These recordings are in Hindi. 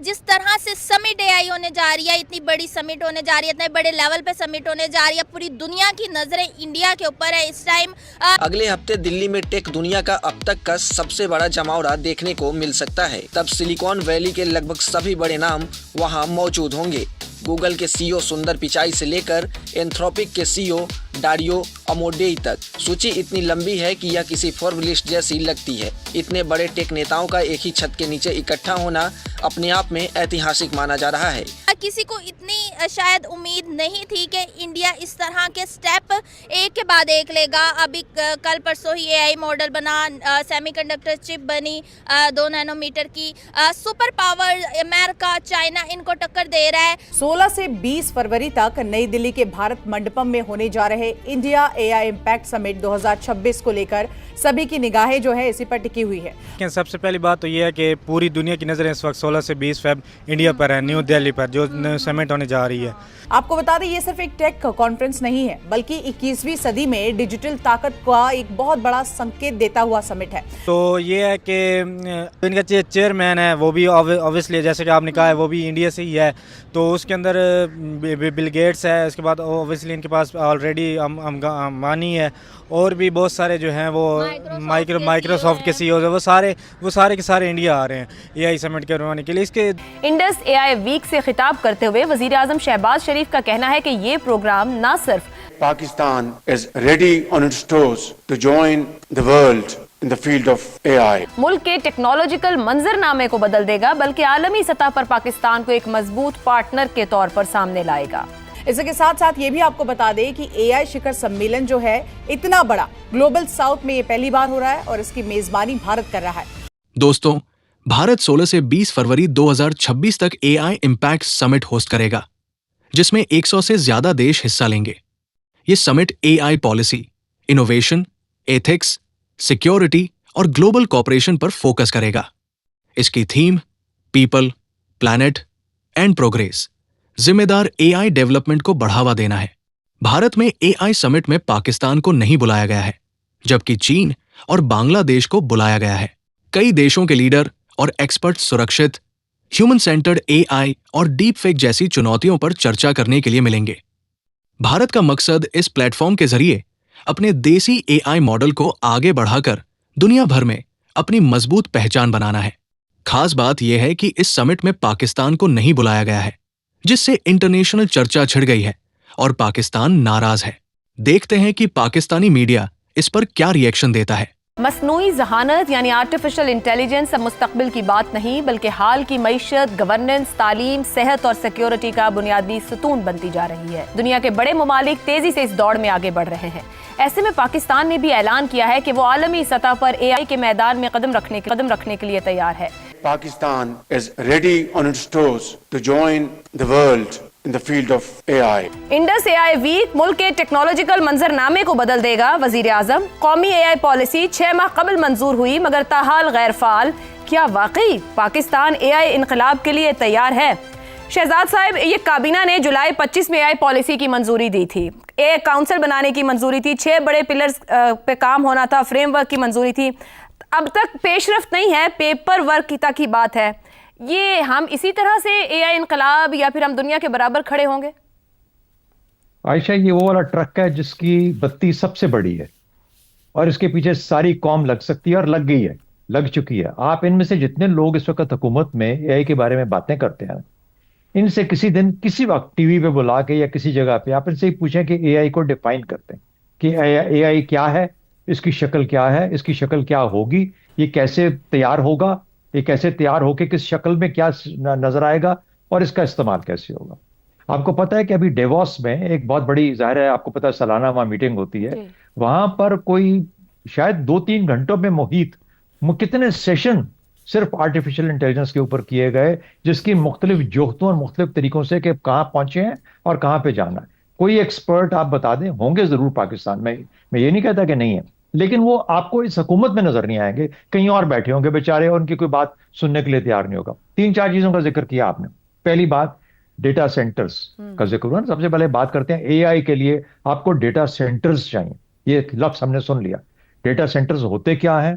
जिस तरह से समिट एआई होने जा रही है, इतनी बड़ी समिट होने जा रही है, इतने बड़े लेवल पे समिट होने जा रही है, पूरी दुनिया की नजरें इंडिया के ऊपर है इस टाइम। अगले हफ्ते दिल्ली में टेक दुनिया का अब तक का सबसे बड़ा जमावड़ा देखने को मिल सकता है। तब सिलिकॉन वैली के लगभग सभी बड़े नाम वहां मौजूद होंगे। गूगल के सीईओ सुंदर पिचाई से लेकर एंथ्रोपिक के सीईओ डारियो अमोडेई तक। सूची इतनी लंबी है कि यह किसी फोर्ब्स लिस्ट जैसी लगती है। इतने बड़े टेक नेताओं का एक ही छत के नीचे इकट्ठा होना अपने आप में ऐतिहासिक माना जा रहा है। किसी को इतनी शायद उम्मीद नहीं थी कि इंडिया इस तरह के स्टेप एक के बाद एक लेगा। अभी कल परसों ही एआई मॉडल बना, सेमीकंडक्टर चिप बनी 2 नैनोमीटर की। सुपर पावर अमेरिका, चाइना इनको टक्कर दे रहा है। 16 से 20 फरवरी तक नई दिल्ली के भारत मंडपम में होने जा रहे इंडिया एआई इम्पैक्ट समिट 2026 को लेकर सभी की निगाहें जो है इसी पर टिकी हुई है। सबसे पहली बात तो ये है कि पूरी दुनिया की नज़रें इस वक्त 16 से 20 फेब इंडिया पर है, न्यू दिल्ली पर जो समिट होने जा रही है। आपको बता दें ये सिर्फ एक टेक कॉन्फ्रेंस नहीं है, बल्कि 21वीं सदी में डिजिटल ताकत का एक बहुत बड़ा संकेत देता हुआ समिट है। तो ये है कि इनका चेयरमैन है वो भी ऑब्वियसली जैसे कि आपने कहा है वो भी इंडिया से ही है, तो उसके अंदर बिल गेट्स है, उसके बाद ऑब्वियसली इनके पास ऑलरेडी अंबानी है और भी बहुत सारे जो हैं वो माइक्रोसॉफ्ट के सीईओ है, वो सारे के सारे इंडिया आ रहे हैं एआई समिट करवाने के लिए। इसके इंडस एआई वीक से खिताब करते हुए वजीर आजम शहबाज शरीफ का कहना है कि ये प्रोग्राम न सिर्फ Pakistan is ready on its toes to join the world in the field of AI. मुल्क के टेक्नोलॉजिकल मंजरनामे को बदल देगा, बल्कि आलमी सतह पर पाकिस्तान को एक मजबूत पार्टनर के तौर पर सामने लाएगा। इसके साथ साथ ये भी आपको बता दें कि एआई शिखर सम्मेलन जो है इतना बड़ा ग्लोबल साउथ में ये पहली बार हो रहा है और इसकी मेजबानी भारत कर रहा है। दोस्तों, भारत 16 से 20 फरवरी 2026 तक एआई इम्पैक्ट समिट होस्ट करेगा, जिसमें 100 से ज्यादा देश हिस्सा लेंगे। ये summit AI policy, innovation, ethics, security और ग्लोबल कॉपरेशन पर फोकस करेगा। इसकी theme people, planet and progress, जिम्मेदार एआई डेवलपमेंट को बढ़ावा देना है। भारत में एआई समिट में पाकिस्तान को नहीं बुलाया गया है, जबकि चीन और बांग्लादेश को बुलाया गया है। कई देशों के लीडर और एक्सपर्ट सुरक्षित, ह्यूमन सेंटर्ड एआई और डीप फेक जैसी चुनौतियों पर चर्चा करने के लिए मिलेंगे। भारत का मकसद इस प्लेटफॉर्म के जरिए अपने देसी एआई मॉडल को आगे बढ़ाकर दुनिया भर में अपनी मजबूत पहचान बनाना है। खास बात यह है कि इस समिट में पाकिस्तान को नहीं बुलाया गया है, जिससे इंटरनेशनल चर्चा छिड़ गई है और पाकिस्तान नाराज है। देखते हैं कि पाकिस्तानी मीडिया इस पर क्या रिएक्शन देता है। मसनूई जहानत यानी आर्टिफिशियल इंटेलिजेंस अब मुस्तकबिल की बात नहीं, बल्कि हाल की मईशत, गवर्नेंस, तालीम, सेहत और सिक्योरिटी का बुनियादी सतून बनती जा रही है। दुनिया के बड़े ममालिक तेजी से इस दौड़ में आगे बढ़ रहे हैं। ऐसे में पाकिस्तान ने भी ऐलान किया है कि वो आलमी सतह पर एआई के मैदान में कदम रखने के लिए तैयार है। Pakistan is ready on its toes to join the world in the field of AI. Indus AI week मुल्क के टेक्नोलॉजिकल मंजरनामे को बदल देगा। वजीर आजम, कौमी एआई पॉलिसी 6 माह कबल मंजूर हुई मगर ताहाल गैर फाल। क्या वाकई पाकिस्तान एआई इनकलाब के लिए तैयार है? शहजाद साहब, ये काबीना ने जुलाई 25 में एआई पॉलिसी की मंजूरी दी थी, एक काउंसिल बनाने की मंजूरी थी, 6 बड़े पिलर्स पे काम होना था, फ्रेमवर्क की मंजूरी थी। अब तक पेशरफ्त नहीं है, पेपर वर्क की तक की बात है। ये हम इसी तरह से एआई इनकलाब या फिर हम दुनिया के बराबर खड़े होंगे? आयशा, ये वो वाला ट्रक है जिसकी बत्ती सबसे बड़ी है और इसके पीछे सारी कौम लग सकती है और लग गई है, लग चुकी है। आप इनमें से जितने लोग इस वक्त हुकूमत में एआई के बारे में बातें करते हैं, इनसे किसी दिन किसी वक्त टीवी पे बुला के या किसी जगह पे आप इनसे पूछें कि एआई को डिफाइन करते हैं कि एआई क्या है, इसकी शक्ल क्या है, इसकी शक्ल क्या होगी, ये कैसे तैयार होगा, ये कैसे तैयार होके किस शक्ल में क्या नजर आएगा और इसका इस्तेमाल कैसे होगा। आपको पता है कि अभी डेवॉस में एक बहुत बड़ी, जाहिर है आपको पता है, सालाना वहां मीटिंग होती है। वहां पर कोई शायद 2-3 घंटों में मुहित कितने सेशन सिर्फ आर्टिफिशियल इंटेलिजेंस के ऊपर किए गए, जिसकी मुख्तलिफ जोख्तों और मुख्तलिफ तरीकों से कि कहाँ पहुंचे हैं और कहाँ पे जाना है। कोई एक्सपर्ट आप बता दें, होंगे जरूर पाकिस्तान में, मैं ये नहीं कहता कि नहीं है, लेकिन वो आपको इस हुकूमत में नजर नहीं आएंगे, कहीं और बैठे होंगे बेचारे और उनकी कोई बात सुनने के लिए तैयार नहीं होगा। 3-4 चीजों का जिक्र किया आपने। पहली बात, डेटा सेंटर्स का जिक्र हुआ। सबसे पहले बात करते हैं एआई के लिए आपको डेटा सेंटर्स चाहिए। ये लफ्ज हमने सुन लिया। डेटा सेंटर्स होते क्या है,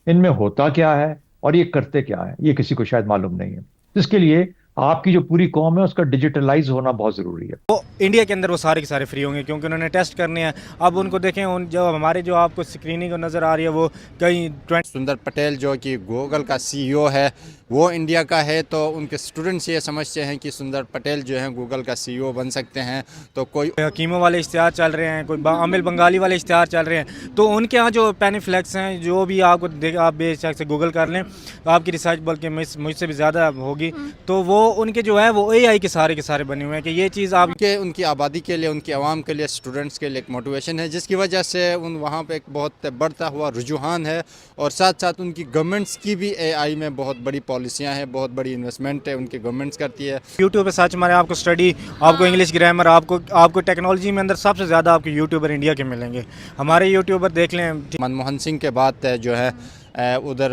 इनमें होता क्या है और ये करते क्या है, ये किसी को शायद मालूम नहीं है। जिसके लिए आपकी जो पूरी कौम है उसका डिजिटलाइज होना बहुत जरूरी है। वो इंडिया के अंदर वो सारे के सारे फ्री होंगे क्योंकि उन्होंने टेस्ट करने हैं। अब उनको देखें, उन जो हमारे जो आपको स्क्रीनिंग नज़र आ रही है वो कहीं 20 सुंदर पटेल जो कि गूगल का सीईओ है वो इंडिया का है, तो उनके स्टूडेंट्स ये समझते हैं कि सुंदर पटेल जो हैं गूगल का सीईओ बन सकते हैं। तो कोई हकीमों वाले इश्तिहार चल रहे हैं, कोई आमिर बंगाली वाले इश्तिहार चल रहे हैं, तो उनके यहाँ जो पेनीफ्लेक्स हैं जो भी आपको आप बेशक से गूगल कर लें, आपकी रिसर्च बल्कि मुझसे भी ज़्यादा होगी, तो वो उनके जो है वो AI के सारे बने हुए हैं कि ये चीज़ आप उनकी आबादी के लिए, उनकी आवाम के लिए, स्टूडेंट्स के लिए एक मोटिवेशन है, जिसकी वजह से वहाँ पे एक बहुत बढ़ता हुआ रुझान है। और साथ साथ उनकी गवर्नमेंट्स की भी AI में बहुत बड़ी पॉलिसियाँ हैं, बहुत बड़ी इन्वेस्टमेंट है उनकी गवर्नमेंट्स करती है। यूट्यूब पे सर्च मारे, आपको स्टडी, आपको इंग्लिश ग्रामर, आपको टेक्नोलॉजी में अंदर सबसे ज़्यादा आपके यूट्यूबर इंडिया के मिलेंगे। हमारे यूट्यूबर देख लें। मनमोहन सिंह के बाद जो है उधर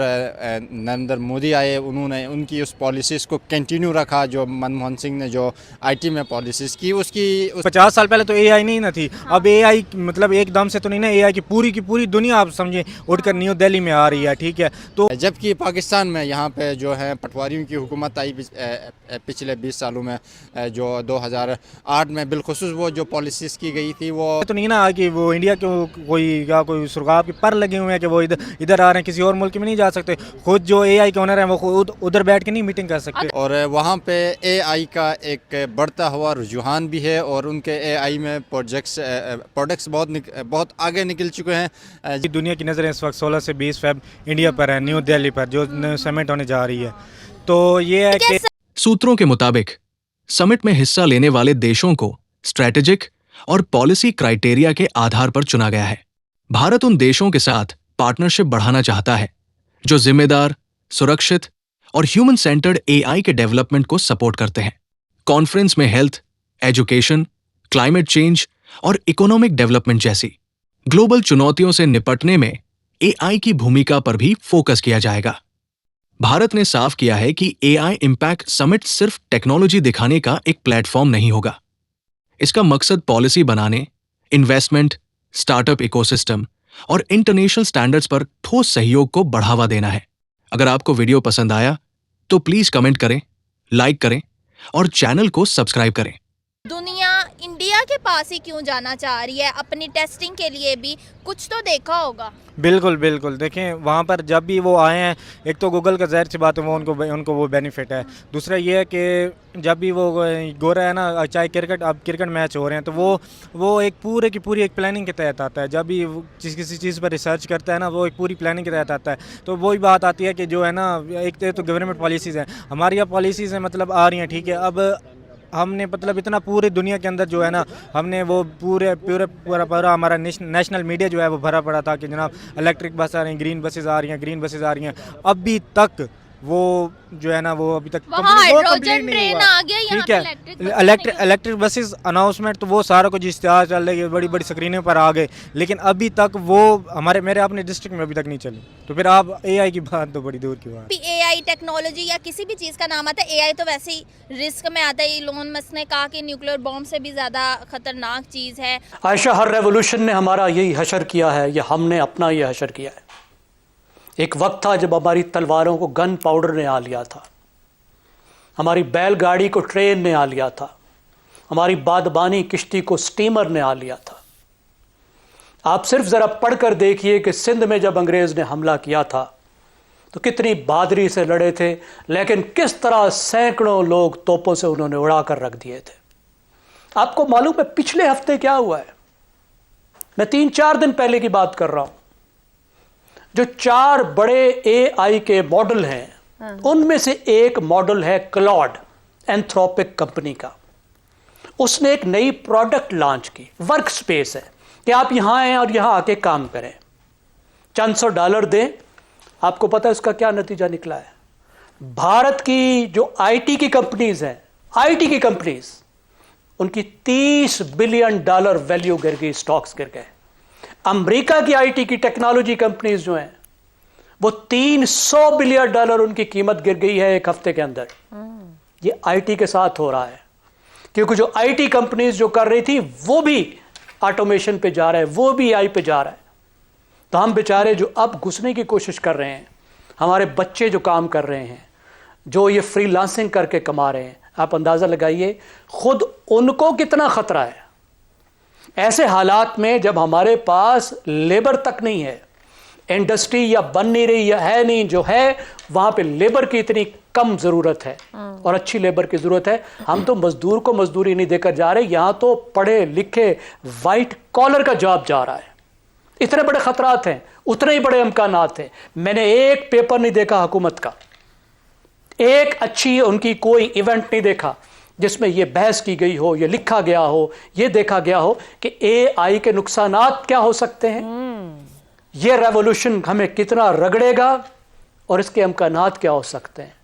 नरेंद्र मोदी आए, उन्होंने उनकी उस पॉलिसीज़ को कंटिन्यू रखा जो मनमोहन सिंह ने जो IT में पॉलिसीज़ की उसकी 50 साल पहले तो AI नहीं ना थी। अब AI मतलब एकदम से तो नहीं ना, AI की पूरी दुनिया आप समझे उठकर न्यू दिल्ली में आ रही है, ठीक है। तो जबकि पाकिस्तान में यहाँ पे जो है पटवारियों की हुकूमत आई पिछले 20 सालों में, जो 2008 में बिलखुसूस वो जो पॉलिसीज़ की गई थी वो तो नहीं ना कि वो इंडिया के कोई सुर्खाब के पर लगे हुए हैं कि वो इधर आ रहे हैं, किसी और मुल्क में नहीं जा सकते। खुद जो AI के ओनर हैं वो खुद उधर बैठ के नहीं मीटिंग कर सकते। और वहाँ पे AI का एक बढ़ता हुआ रुझान भी है और उनके AI में प्रोडक्ट्स बहुत आगे निकल चुके हैं। दुनिया की नज़रें इस वक्त 16 से 20 फेब इंडिया पर है, न्यू दिल्ली पर जो समिट होने जा रही है। तो ये है कि सूत्रों के मुताबिक समिट में हिस्सा लेने वाले देशों को स्ट्रैटेजिक और पॉलिसी क्राइटेरिया के आधार पर चुना गया है। भारत उन देशों के साथ पार्टनरशिप बढ़ाना चाहता है जो जिम्मेदार, सुरक्षित और ह्यूमन सेंटर्ड AI के डेवलपमेंट को सपोर्ट करते हैं। कॉन्फ्रेंस में हेल्थ, एजुकेशन, क्लाइमेट चेंज और इकोनॉमिक डेवलपमेंट जैसी ग्लोबल चुनौतियों से निपटने में AI की भूमिका पर भी फोकस किया जाएगा। भारत ने साफ किया है कि AI इम्पैक्ट समिट सिर्फ टेक्नोलॉजी दिखाने का एक प्लेटफॉर्म नहीं होगा। इसका मकसद पॉलिसी बनाने, इन्वेस्टमेंट, स्टार्टअप इकोसिस्टम और इंटरनेशनल स्टैंडर्ड्स पर ठोस सहयोग को बढ़ावा देना है। अगर आपको वीडियो पसंद आया तो प्लीज कमेंट करें, लाइक करें और चैनल को सब्सक्राइब करें। दुनिया इंडिया के पास ही क्यों जाना चाह रही है? अपनी टेस्टिंग के लिए भी कुछ तो देखा होगा। बिल्कुल देखें, वहाँ पर जब भी वो आए हैं, एक तो गूगल का ज़ाहिर सी बात है वो उनको वो बेनिफिट है। दूसरा ये है कि जब भी वो गोरा है ना, चाहे क्रिकेट मैच हो रहे हैं तो वो एक पूरे की पूरी एक प्लानिंग के तहत आता है। जब भी किसी चीज़ पर रिसर्च करता है ना, वो एक पूरी प्लानिंग के तहत आता है। तो वही बात आती है कि जो है ना, एक तो गवर्नमेंट पॉलिसीज़ हैं, हमारी यहाँ पॉलिसीज़ हैं मतलब आ रही हैं, ठीक है। अब हमने मतलब इतना पूरी दुनिया के अंदर जो है ना, हमने वो पूरा हमारा नेशनल मीडिया जो है वो भरा पड़ा था कि जनाब इलेक्ट्रिक बस आ रही हैं, ग्रीन बसेस आ रही हैं। अभी तक वो जो है ना, वो अभी तक हाइड्रोजन ट्रेन आ गया, यहाँ ठीक है। इलेक्ट्रिक बसेस अनाउंसमेंट तो वो सारा कुछ इश्तिहार चल रही है, बड़ी स्क्रीनों पर आ गए, लेकिन अभी तक वो मेरे अपने डिस्ट्रिक्ट में अभी तक नहीं चली। तो फिर आप AI की बात तो बड़ी दूर की बात। AI टेक्नोलॉजी या किसी भी चीज़ का नाम आता है, AI तो वैसे ही रिस्क में आता है। इलोन मस्क ने कहा कि न्यूक्लियर बॉम्ब से भी ज़्यादा खतरनाक चीज़ है। आयशा, हर रेवोल्यूशन ने हमारा यही हशर किया है, या हमने अपना ये हशर किया है। एक वक्त था जब हमारी तलवारों को गन पाउडर ने आ लिया था, हमारी बैलगाड़ी को ट्रेन ने आ लिया था, हमारी बादबानी किश्ती को स्टीमर ने आ लिया था। आप सिर्फ ज़रा पढ़कर देखिए कि सिंध में जब अंग्रेज़ ने हमला किया था तो कितनी बहादुरी से लड़े थे, लेकिन किस तरह सैकड़ों लोग तोपों से उन्होंने उड़ा कर रख दिए थे। आपको मालूम है पिछले हफ्ते क्या हुआ है? मैं 3-4 दिन पहले की बात कर रहा हूं। जो 4 बड़े AI के मॉडल हैं, उनमें से एक मॉडल है क्लॉड, एंथ्रोपिक कंपनी का। उसने एक नई प्रोडक्ट लॉन्च की, वर्क स्पेस है कि आप यहां आए और यहां आके काम करें, चंद $100 दें। आपको पता है उसका क्या नतीजा निकला है? भारत की जो IT की कंपनीज हैं, IT की कंपनीज, उनकी $30 बिलियन वैल्यू गिर गई, स्टॉक्स गिर गए। अमेरिका की IT की टेक्नोलॉजी कंपनीज जो हैं, वो $300 बिलियन उनकी कीमत गिर गई है एक हफ्ते के अंदर। ये IT के साथ हो रहा है, क्योंकि जो IT कंपनीज जो कर रही थी वो भी ऑटोमेशन पे जा रहा है, वो भी AI पे जा रहा है। तो हम बेचारे जो अब घुसने की कोशिश कर रहे हैं, हमारे बच्चे जो काम कर रहे हैं, जो ये फ्रीलांसिंग करके कमा रहे हैं, आप अंदाज़ा लगाइए खुद उनको कितना ख़तरा है। ऐसे हालात में जब हमारे पास लेबर तक नहीं है, इंडस्ट्री या बन नहीं रही या है नहीं, जो है वहाँ पे लेबर की इतनी कम ज़रूरत है और अच्छी लेबर की ज़रूरत है। हम तो मज़दूर को मज़दूरी नहीं देकर जा रहे, यहाँ तो पढ़े लिखे वाइट कॉलर का जॉब जा रहा है। इतने बड़े ख़तरात हैं, उतने ही बड़े इम्कानात हैं। मैंने एक पेपर नहीं देखा हुकूमत का, एक अच्छी उनकी कोई इवेंट नहीं देखा जिसमें यह बहस की गई हो, यह लिखा गया हो, यह देखा गया हो कि AI के नुकसानात क्या हो सकते हैं, यह रेवोल्यूशन हमें कितना रगड़ेगा और इसके इम्कानात क्या हो सकते हैं।